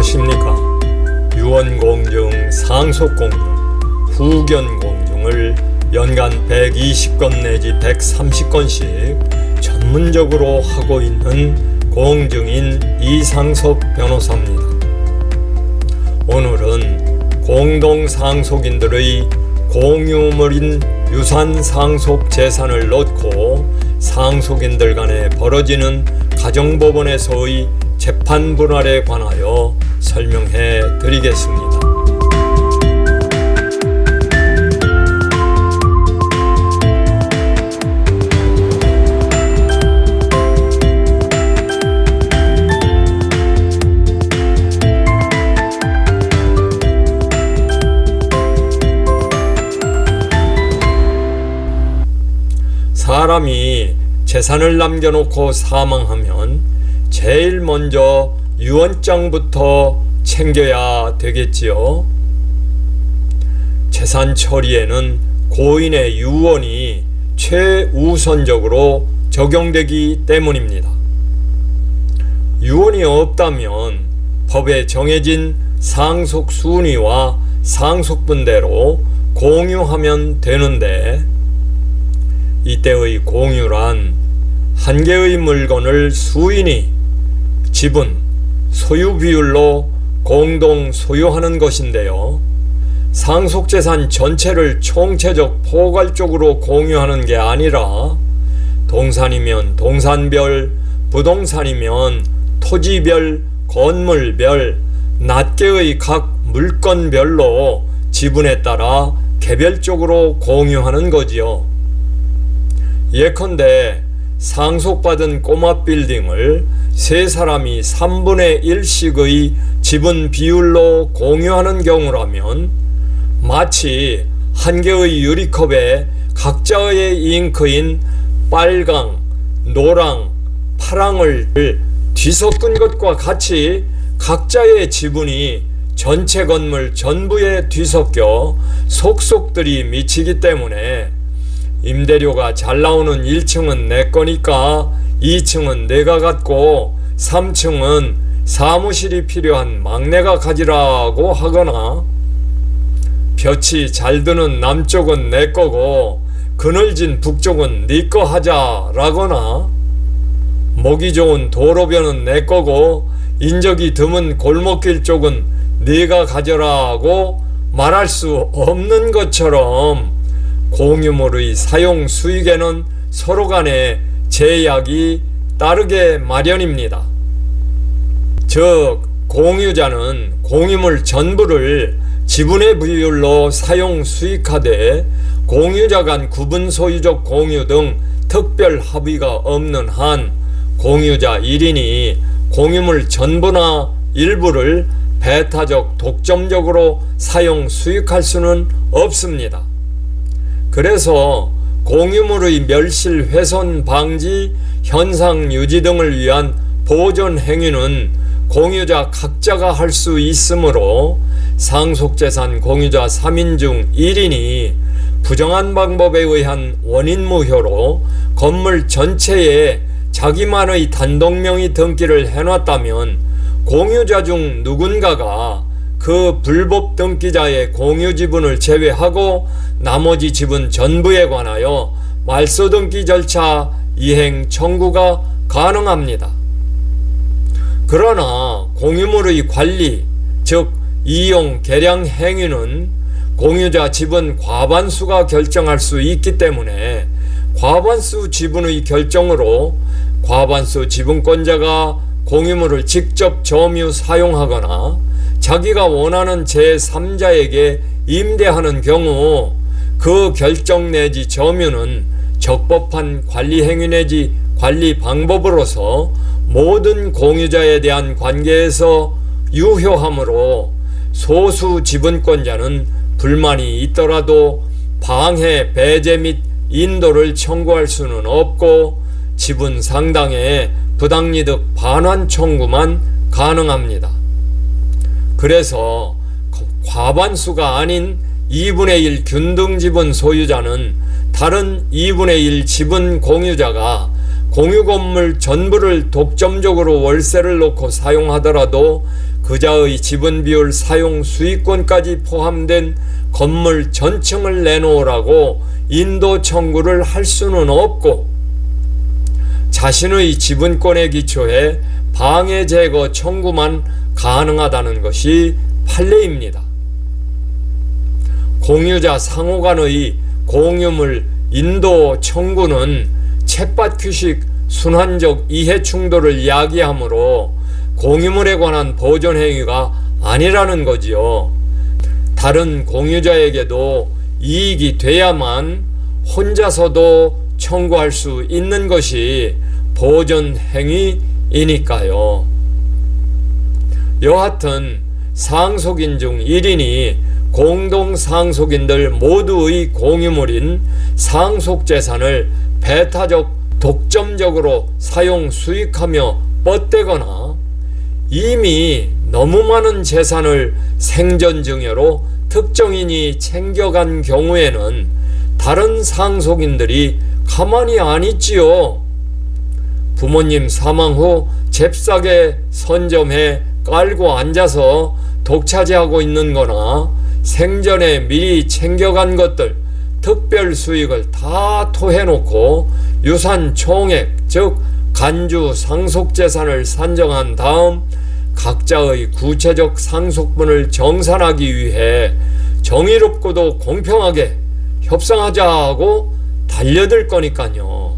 안녕하십니까. 유언공증, 상속공증, 후견공증을 연간 120건 내지 130건씩 전문적으로 하고 있는 공증인 이상석 변호사입니다. 오늘은 공동상속인들의 공유물인 유산상속 재산을 놓고 상속인들 간에 벌어지는 가정법원에서의 재판 분할에 관하여 설명해 드리겠습니다. 사람이 재산을 남겨놓고 사망하면 제일 먼저 유언장부터 챙겨야 되겠지요. 재산 처리에는 고인의 유언이 최우선적으로 적용되기 때문입니다. 유언이 없다면 법에 정해진 상속 순위와 상속분대로 공유하면 되는데, 이때의 공유란 한 개의 물건을 수인이 지분, 소유 비율로 공동 소유하는 것인데요. 상속재산 전체를 총체적 포괄적으로 공유하는 게 아니라 동산이면 동산별, 부동산이면 토지별, 건물별, 낱개의 각 물건별로 지분에 따라 개별적으로 공유하는 거지요. 예컨대 상속받은 꼬마 빌딩을 세 사람이 3분의 1씩의 지분 비율로 공유하는 경우라면 마치 한 개의 유리컵에 각자의 잉크인 빨강, 노랑, 파랑을 뒤섞은 것과 같이 각자의 지분이 전체 건물 전부에 뒤섞여 속속들이 미치기 때문에 임대료가 잘 나오는 1층은 내 거니까 2층은 내가 갖고 3층은 사무실이 필요한 막내가 가지라고 하거나, 볕이 잘 드는 남쪽은 내 거고 그늘진 북쪽은 네 거 하자라거나, 목이 좋은 도로변은 내 거고 인적이 드문 골목길 쪽은 네가 가져라고 말할 수 없는 것처럼 공유물의 사용 수익에는 서로 간에 제약이 따르게 마련입니다. 즉, 공유자는 공유물 전부를 지분의 비율로 사용 수익하되 공유자 간 구분 소유적 공유 등 특별 합의가 없는 한 공유자 1인이 공유물 전부나 일부를 배타적 독점적으로 사용 수익할 수는 없습니다. 그래서 공유물의 멸실 훼손 방지, 현상 유지 등을 위한 보존 행위는 공유자 각자가 할 수 있으므로 상속재산 공유자 3인 중 1인이 부정한 방법에 의한 원인무효로 건물 전체에 자기만의 단독명의 등기를 해놨다면 공유자 중 누군가가 그 불법 등기자의 공유 지분을 제외하고 나머지 지분 전부에 관하여 말소 등기 절차 이행 청구가 가능합니다. 그러나 공유물의 관리, 즉 이용 계량 행위는 공유자 지분 과반수가 결정할 수 있기 때문에 과반수 지분의 결정으로 과반수 지분권자가 공유물을 직접 점유 사용하거나 자기가 원하는 제3자에게 임대하는 경우 그 결정 내지 점유는 적법한 관리 행위 내지 관리 방법으로서 모든 공유자에 대한 관계에서 유효하므로 소수 지분권자는 불만이 있더라도 방해, 배제 및 인도를 청구할 수는 없고 지분 상당의 부당이득 반환 청구만 가능합니다. 그래서 과반수가 아닌 2분의 1 균등지분 소유자는 다른 2분의 1 지분 공유자가 공유 건물 전부를 독점적으로 월세를 놓고 사용하더라도 그자의 지분 비율 사용 수익권까지 포함된 건물 전층을 내놓으라고 인도 청구를 할 수는 없고, 자신의 지분권에 기초해 방해 제거 청구만 가능하다는 것이 판례입니다. 공유자 상호 간의 공유물 인도 청구는 쳇바퀴식 순환적 이해 충돌을 야기하므로 공유물에 관한 보존 행위가 아니라는 거지요. 다른 공유자에게도 이익이 돼야만 혼자서도 청구할 수 있는 것이 보존 행위이니까요. 여하튼 상속인 중 1인이 공동 상속인들 모두의 공유물인 상속재산을 배타적 독점적으로 사용 수익하며 뻗대거나 이미 너무 많은 재산을 생전증여로 특정인이 챙겨간 경우에는 다른 상속인들이 가만히 안 있지요. 부모님 사망 후 잽싸게 선점해 깔고 앉아서 독차지하고 있는 거나 생전에 미리 챙겨간 것들 특별 수익을 다 토해놓고 유산 총액 즉 간주 상속재산을 산정한 다음 각자의 구체적 상속분을 정산하기 위해 정의롭고도 공평하게 협상하자고 달려들 거니까요.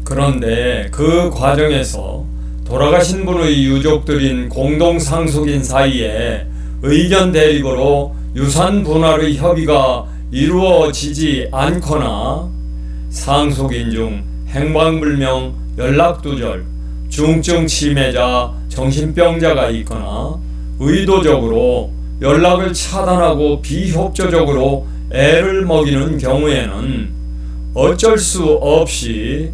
그런데 그 과정에서 돌아가신 분의 유족들인 공동상속인 사이에 의견 대립으로 유산 분할의 협의가 이루어지지 않거나 상속인 중 행방불명, 연락두절, 중증 치매자, 정신병자가 있거나 의도적으로 연락을 차단하고 비협조적으로 애를 먹이는 경우에는 어쩔 수 없이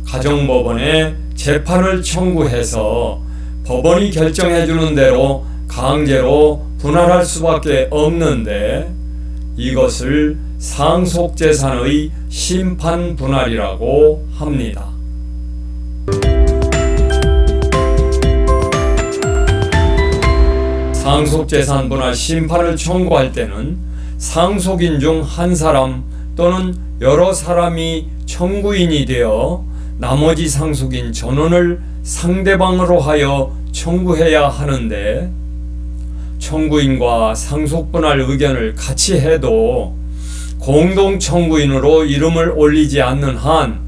가정법원에 재판을 청구해서 법원이 결정해주는 대로 강제로 분할할 수밖에 없는데, 이것을 상속재산의 심판분할이라고 합니다. 상속재산 분할 심판을 청구할 때는 상속인 중 한 사람 또는 여러 사람이 청구인이 되어 나머지 상속인 전원을 상대방으로 하여 청구해야 하는데, 청구인과 상속분할 의견을 같이 해도 공동청구인으로 이름을 올리지 않는 한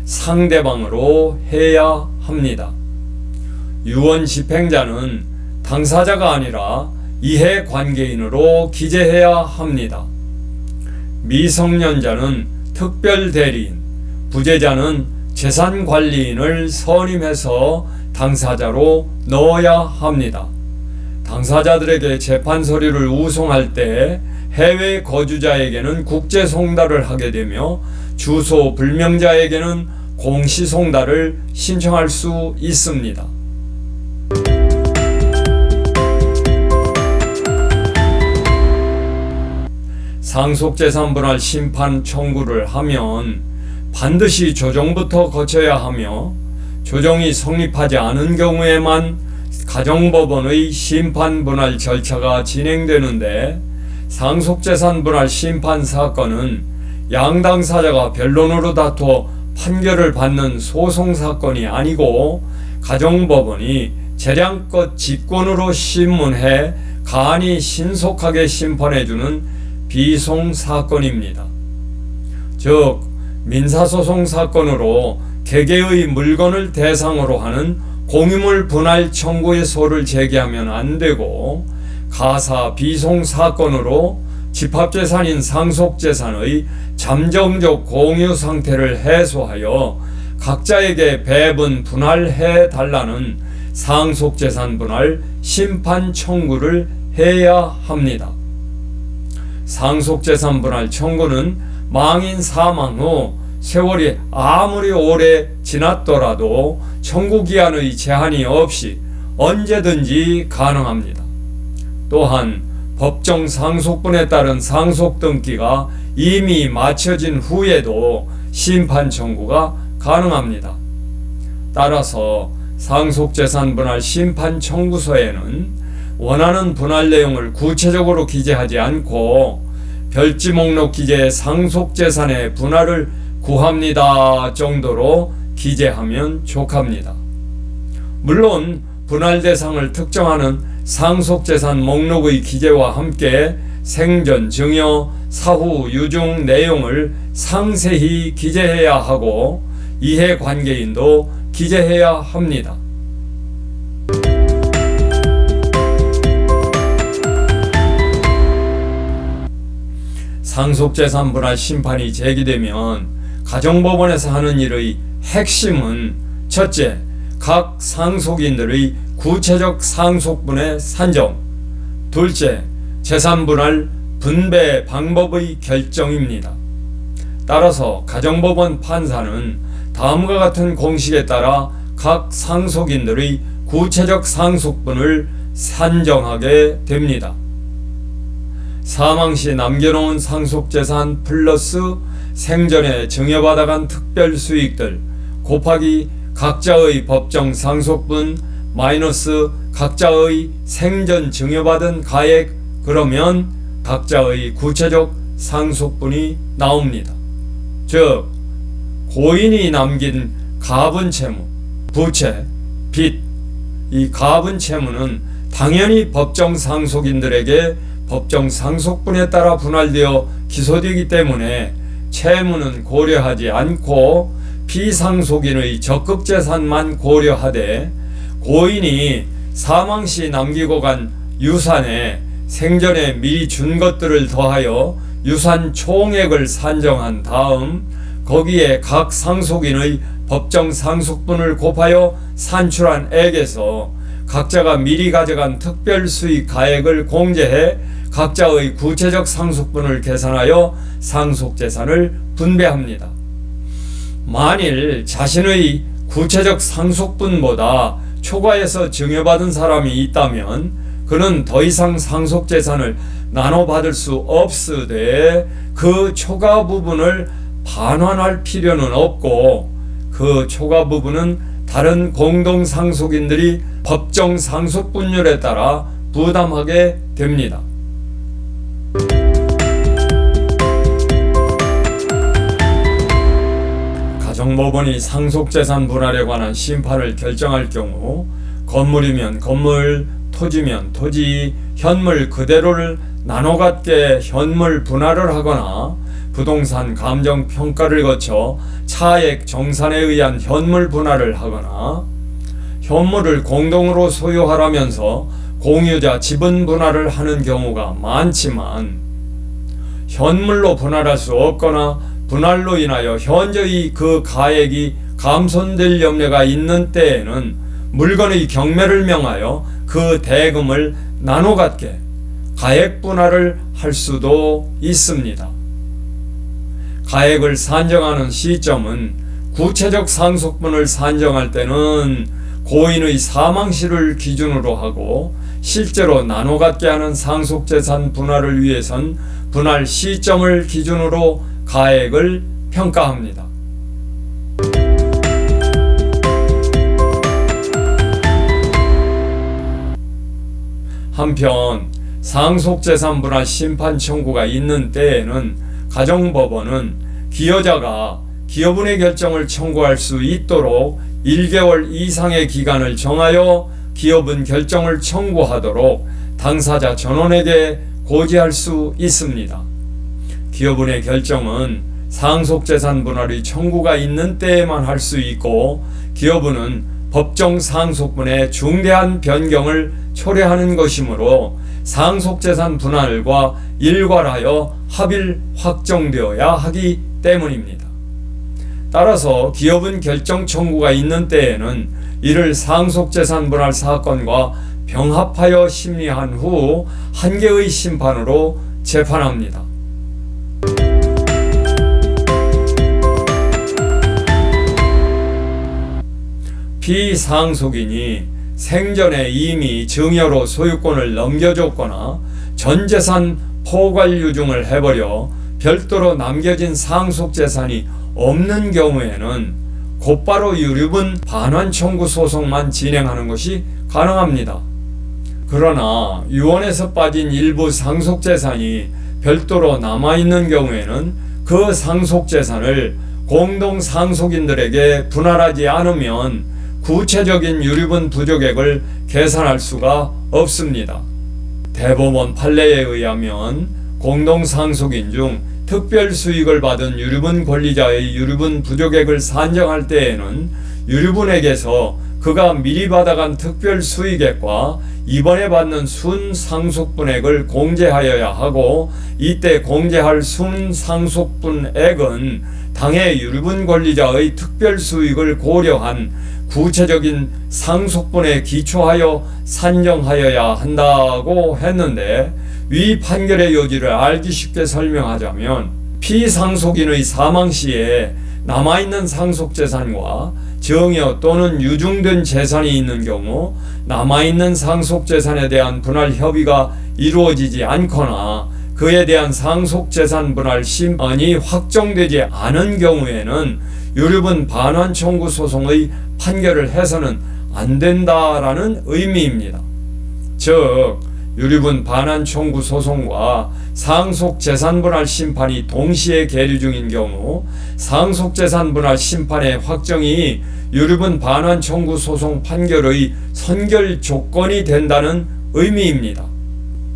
상대방으로 해야 합니다. 유언 집행자는 당사자가 아니라 이해관계인으로 기재해야 합니다. 미성년자는 특별대리인, 부재자는 재산관리인을 선임해서 당사자로 넣어야 합니다. 당사자들에게 재판 서류를 우송할 때 해외 거주자에게는 국제 송달을 하게 되며 주소 불명자에게는 공시 송달을 신청할 수 있습니다. 상속재산 분할 심판 청구를 하면 반드시 조정부터 거쳐야 하며, 조정이 성립하지 않은 경우에만 가정법원의 심판분할 절차가 진행되는데, 상속재산 분할 심판 사건은 양당사자가 변론으로 다투어 판결을 받는 소송사건이 아니고 가정법원이 재량껏 직권으로 심문해 간이 신속하게 심판해주는 비송사건입니다. 즉 민사소송 사건으로 개개의 물건을 대상으로 하는 공유물 분할 청구의 소를 제기하면 안 되고, 가사 비송 사건으로 집합재산인 상속재산의 잠정적 공유 상태를 해소하여 각자에게 배분 분할해 달라는 상속재산 분할 심판 청구를 해야 합니다. 상속재산 분할 청구는 망인 사망 후 세월이 아무리 오래 지났더라도 청구기한의 제한이 없이 언제든지 가능합니다. 또한 법정 상속분에 따른 상속 등기가 이미 마쳐진 후에도 심판 청구가 가능합니다. 따라서 상속재산 분할 심판 청구서에는 원하는 분할 내용을 구체적으로 기재하지 않고 별지 목록 기재의 상속재산의 분할을 구합니다 정도로 기재하면 족합니다. 물론 분할 대상을 특정하는 상속재산 목록의 기재와 함께 생전, 증여, 사후, 유증 내용을 상세히 기재해야 하고 이해관계인도 기재해야 합니다. 상속재산 분할 심판이 제기되면 가정법원에서 하는 일의 핵심은 첫째, 각 상속인들의 구체적 상속분의 산정, 둘째, 재산분할 분배 방법의 결정입니다. 따라서 가정법원 판사는 다음과 같은 공식에 따라 각 상속인들의 구체적 상속분을 산정하게 됩니다. 사망 시 남겨놓은 상속재산 플러스 생전에 증여받아간 특별수익들 곱하기 각자의 법정 상속분 마이너스 각자의 생전 증여받은 가액, 그러면 각자의 구체적 상속분이 나옵니다. 즉 고인이 남긴 가분 채무, 부채, 빚, 이 가분 채무는 당연히 법정 상속인들에게 법정 상속분에 따라 분할되어 기소되기 때문에 채무는 고려하지 않고 피상속인의 적극재산만 고려하되 고인이 사망 시 남기고 간 유산에 생전에 미리 준 것들을 더하여 유산 총액을 산정한 다음 거기에 각 상속인의 법정 상속분을 곱하여 산출한 액에서 각자가 미리 가져간 특별수익 가액을 공제해 각자의 구체적 상속분을 계산하여 상속재산을 분배합니다. 만일 자신의 구체적 상속분보다 초과해서 증여받은 사람이 있다면 그는 더 이상 상속재산을 나눠받을 수 없으되 그 초과 부분을 반환할 필요는 없고 그 초과 부분은 다른 공동상속인들이 법정 상속분율에 따라 부담하게 됩니다. 가정법원이 상속재산 분할에 관한 심판을 결정할 경우 건물이면 건물, 토지면 토지, 현물 그대로를 나눠 갖게 현물 분할을 하거나 부동산 감정평가를 거쳐 차액 정산에 의한 현물 분할을 하거나 현물을 공동으로 소유하라면서 공유자 지분 분할을 하는 경우가 많지만 현물로 분할할 수 없거나 분할로 인하여 현저히 그 가액이 감손될 염려가 있는 때에는 물건의 경매를 명하여 그 대금을 나눠 갖게 가액 분할을 할 수도 있습니다. 가액을 산정하는 시점은 구체적 상속분을 산정할 때는 고인의 사망시를 기준으로 하고 실제로 나눠 갖게 하는 상속재산 분할을 위해선 분할 시점을 기준으로 가액을 평가합니다. 한편 상속재산 분할 심판 청구가 있는 때에는 가정법원은 기여자가 기여분의 결정을 청구할 수 있도록 1개월 이상의 기간을 정하여 기여분 결정을 청구하도록 당사자 전원에게 고지할 수 있습니다. 기여분의 결정은 상속재산 분할의 청구가 있는 때에만 할 수 있고 기여분은 법정 상속분의 중대한 변경을 초래하는 것이므로 상속재산 분할과 일괄하여 합일 확정되어야 하기 때문입니다. 따라서 기여분 결정 청구가 있는 때에는 이를 상속재산 분할 사건과 병합하여 심리한 후 한 개의 심판으로 재판합니다. 피상속인이 생전에 이미 증여로 소유권을 넘겨줬거나 전재산 포괄 유증을 해버려 별도로 남겨진 상속재산이 없는 경우에는 곧바로 유류분 반환 청구 소송만 진행하는 것이 가능합니다. 그러나 유언에서 빠진 일부 상속재산이 별도로 남아있는 경우에는 그 상속재산을 공동상속인들에게 분할하지 않으면 구체적인 유류분 부족액을 계산할 수가 없습니다. 대법원 판례에 의하면 공동상속인 중 특별수익을 받은 유류분 권리자의 유류분 부족액을 산정할 때에는 유류분에게서 그가 미리 받아간 특별수익액과 이번에 받는 순상속분액을 공제하여야 하고, 이때 공제할 순상속분액은 당해 유류분 권리자의 특별수익을 고려한 구체적인 상속분에 기초하여 산정하여야 한다고 했는데, 위 판결의 요지를 알기 쉽게 설명하자면 피상속인의 사망 시에 남아있는 상속재산과 증여 또는 유증된 재산이 있는 경우 남아있는 상속재산에 대한 분할 협의가 이루어지지 않거나 그에 대한 상속재산 분할 심판이 확정되지 않은 경우에는 유류분 반환 청구 소송의 판결을 해서는 안 된다라는 의미입니다. 즉 유류분 반환 청구 소송과 상속재산 분할 심판이 동시에 계류 중인 경우 상속재산 분할 심판의 확정이 유류분 반환 청구 소송 판결의 선결 조건이 된다는 의미입니다.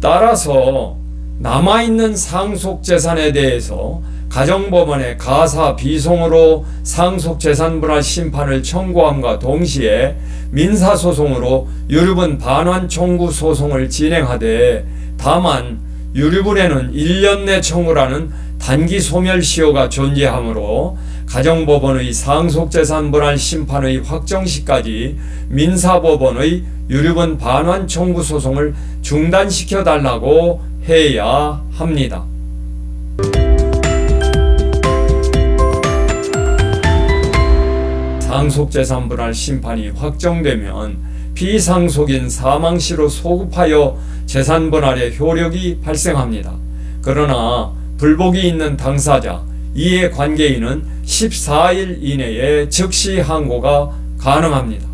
따라서 남아있는 상속재산에 대해서 가정법원에 가사 비송으로 상속재산 분할 심판을 청구함과 동시에 민사소송으로 유류분 반환 청구 소송을 진행하되, 다만 유류분에는 1년 내 청구라는 단기 소멸시효가 존재하므로 가정법원의 상속재산 분할 심판의 확정시까지 민사법원의 유류분 반환 청구 소송을 중단시켜 달라고 해야 합니다. 상속재산 분할 심판이 확정되면 피상속인 사망시로 소급하여 재산 분할의 효력이 발생합니다. 그러나 불복이 있는 당사자, 이해관계인은 14일 이내에 즉시 항고가 가능합니다.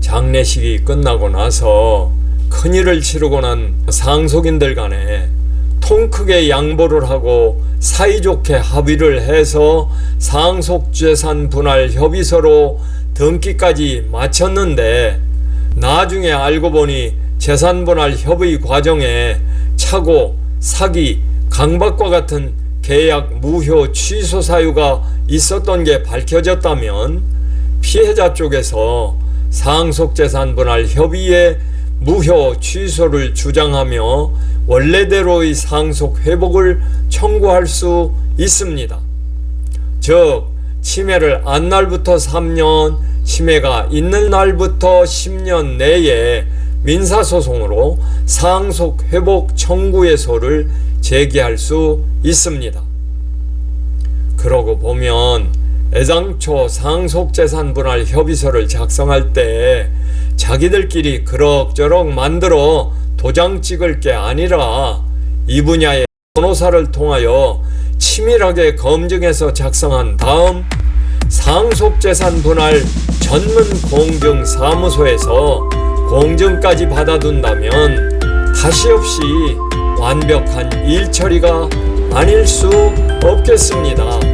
장례식이 끝나고 나서 큰일을 치르고 난 상속인들 간에 통 크게 양보를 하고 사이좋게 합의를 해서 상속재산 분할 협의서로 등기까지 마쳤는데, 나중에 알고 보니 재산 분할 협의 과정에 착오, 사기, 강박과 같은 계약 무효 취소 사유가 있었던 게 밝혀졌다면 피해자 쪽에서 상속재산 분할 협의의 무효 취소를 주장하며 원래대로의 상속 회복을 청구할 수 있습니다. 즉 치매를 안 날부터 3년, 치매가 있는 날부터 10년 내에 민사소송으로 상속 회복 청구의소를 제기할 수 있습니다. 그러고 보면 애당초 상속재산 분할 협의서를 작성할 때 자기들끼리 그럭저럭 만들어 도장 찍을 게 아니라 이 분야의 변호사를 통하여 치밀하게 검증해서 작성한 다음 상속재산 분할 전문 공증사무소에서 공증까지 받아둔다면 다시 없이 완벽한 일처리가 아닐 수 없겠습니다.